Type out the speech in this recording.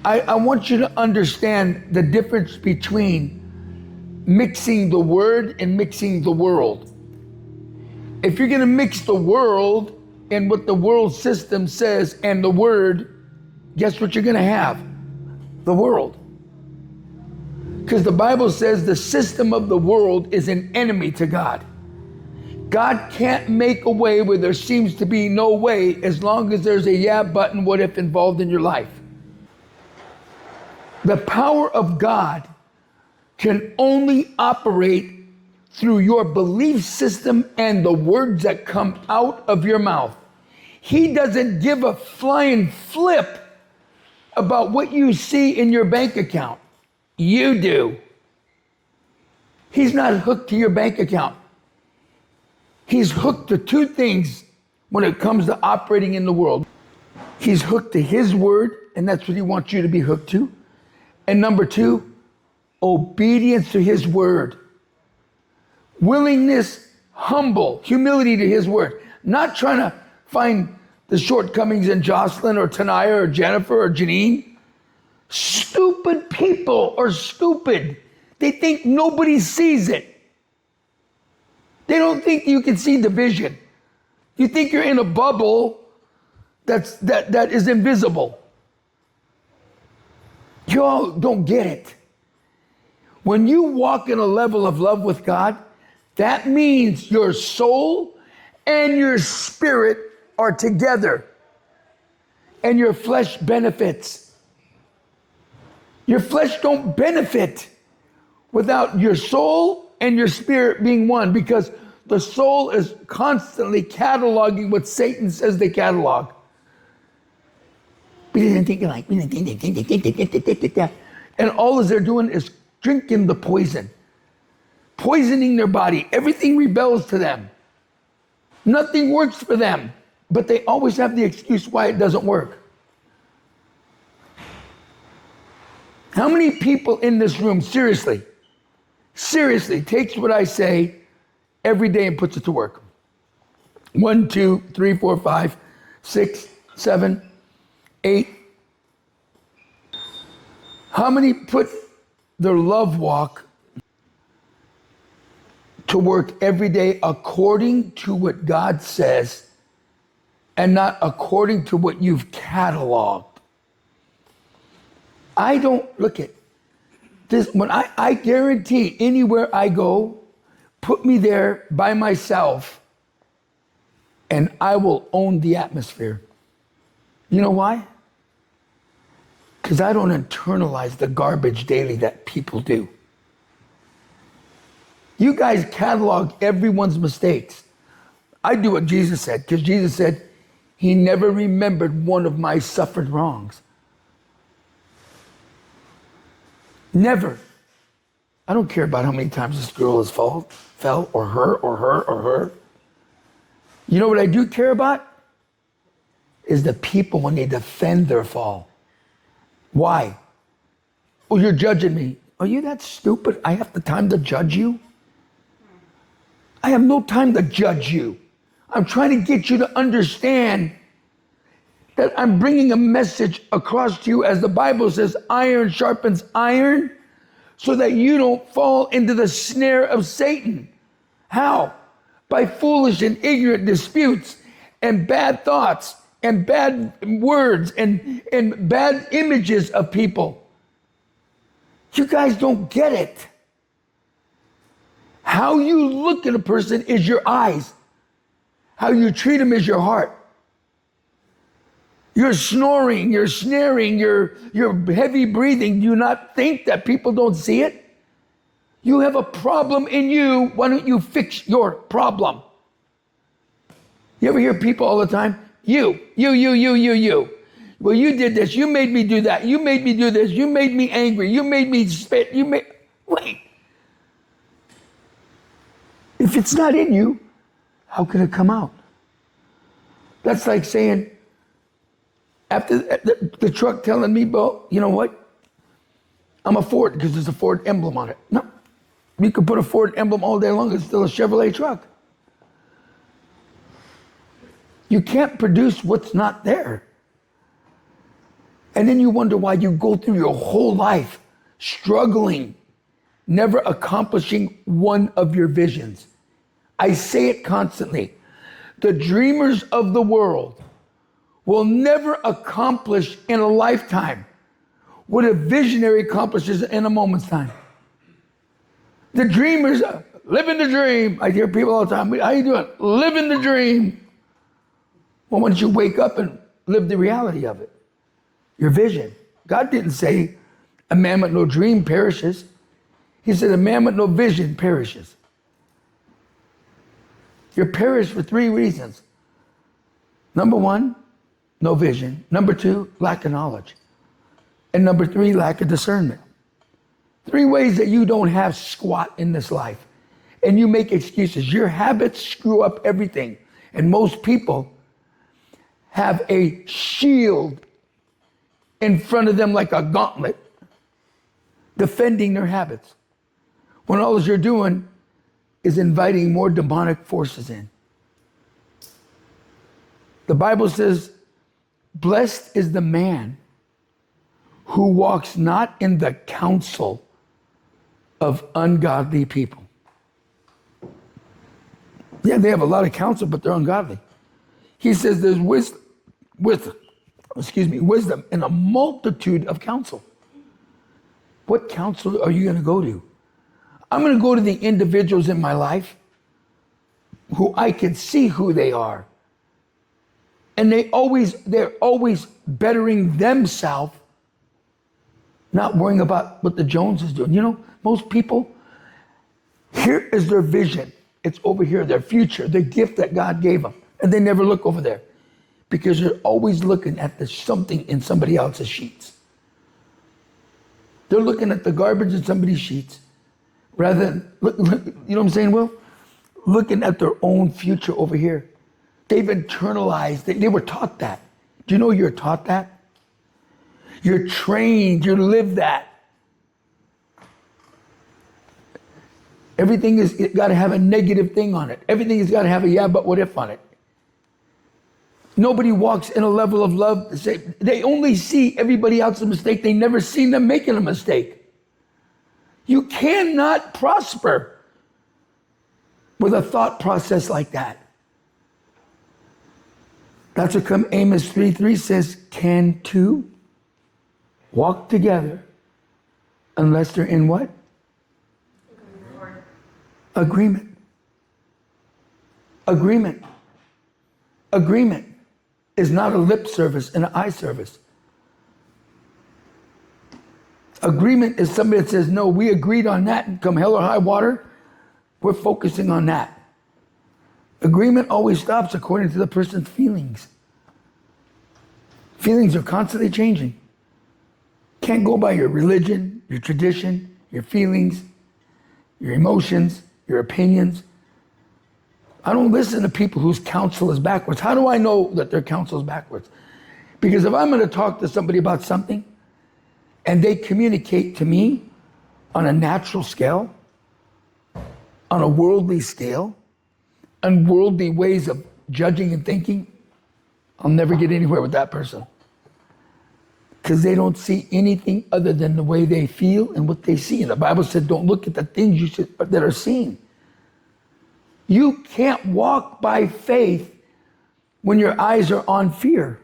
I want you to understand the difference between mixing the word and mixing the world. If you're going to mix the world and what the world system says and the word, guess what you're going to have? The world. Because the Bible says the system of the world is an enemy to God. God can't make a way where there seems to be no way as long as there's a yeah button, what if involved in your life. The power of God can only operate through your belief system and the words that come out of your mouth. He doesn't give a flying flip about what you see in your bank account. You do. He's not hooked to your bank account. He's hooked to two things when it comes to operating in the world. He's hooked to his word, and that's what he wants you to be hooked to. And number two, obedience to his word. Willingness, humility to his word. Not trying to find the shortcomings in Jocelyn or Tanaya or Jennifer or Janine. Stupid people are stupid. They think nobody sees it. They don't think you can see the vision. You think you're in a bubble that is invisible. You all don't get it. When you walk in a level of love with God, that means your soul and your spirit are together. And your flesh benefits. Your flesh don't benefit without your soul and your spirit being one, because the soul is constantly cataloging what Satan says they catalog. We didn't think like, and all they're doing is drinking the poison, poisoning their body. Everything rebels to them. Nothing works for them, but they always have the excuse why it doesn't work. How many people in this room seriously takes what I say every day and puts it to work? 1, 2, 3, 4, 5, 6, 7, 8. How many put their love walk to work every day according to what God says and not according to what you've cataloged? I don't look at this. When I guarantee anywhere I go, put me there by myself and I will own the atmosphere. You know why? Because I don't internalize the garbage daily that people do. You guys catalog everyone's mistakes. I do what Jesus said, because Jesus said he never remembered one of my suffered wrongs. Never. I don't care about how many times this girl has fell, or her. You know what I do care about? Is the people when they defend their fall. Why? Oh, you're judging me. Are you that stupid? I have the time to judge you? I have no time to judge you. I'm trying to get you to understand that I'm bringing a message across to you, as the Bible says, iron sharpens iron, so that you don't fall into the snare of Satan. How? By foolish and ignorant disputes and bad thoughts and bad words and bad images of people. You guys don't get it. How you look at a person is your eyes. How you treat them is your heart. You're snoring, you're snaring, you're heavy breathing. Do you not think that people don't see it? You have a problem in you. Why don't you fix your problem? You ever hear people all the time? You. Well, you did this. You made me do that. You made me do this. You made me angry. You made me spit. Wait. If it's not in you, how can it come out? That's like saying, after the truck telling me, well, you know what? I'm a Ford because there's a Ford emblem on it. No, you could put a Ford emblem all day long. It's still a Chevrolet truck. You can't produce what's not there. And then you wonder why you go through your whole life struggling, never accomplishing one of your visions. I say it constantly. The dreamers of the world will never accomplish in a lifetime what a visionary accomplishes in a moment's time. The dreamers, living the dream. I hear people all the time, how you doing? Living the dream. Well, once you wake up and live the reality of it, your vision. God didn't say a man with no dream perishes. He said a man with no vision perishes. You're perished for 3 reasons. Number 1, no vision. Number 2, lack of knowledge. And number 3, lack of discernment. 3 ways that you don't have squat in this life. And you make excuses. Your habits screw up everything. And most people have a shield in front of them like a gauntlet, defending their habits. When all you're doing is inviting more demonic forces in. The Bible says, blessed is the man who walks not in the counsel of ungodly people. Yeah, they have a lot of counsel, but they're ungodly. He says there's wisdom in a multitude of counsel. What counsel are you going to go to? I'm going to go to the individuals in my life who I can see who they are. And they're always bettering themselves, not worrying about what the Jones is doing. You know, most people, here is their vision. It's over here, their future, the gift that God gave them. And they never look over there because they're always looking at the something in somebody else's sheets. They're looking at the garbage in somebody's sheets rather than, you know what I'm saying, Will? Looking at their own future over here. They've internalized, they were taught that. Do you know you're taught that? You're trained, you live that. Everything has got to have a negative thing on it. Everything has got to have a yeah, but what if on it. Nobody walks in a level of love to say, they only see everybody else's mistake. They never seen them making a mistake. You cannot prosper with a thought process like that. That's what come Amos 3:3 says, can 2 walk together unless they're in what? Agreement. Agreement. Agreement is not a lip service and an eye service. Agreement is somebody that says, no, we agreed on that, and come hell or high water, we're focusing on that. Agreement always stops according to the person's feelings. Feelings are constantly changing. Can't go by your religion, your tradition, your feelings, your emotions, your opinions. I don't listen to people whose counsel is backwards. How do I know that their counsel is backwards? Because if I'm going to talk to somebody about something and they communicate to me on a natural scale, on a worldly scale, and worldly ways of judging and thinking, I'll never get anywhere with that person. Because they don't see anything other than the way they feel and what they see. And the Bible said, don't look at the things that are seen. You can't walk by faith when your eyes are on fear.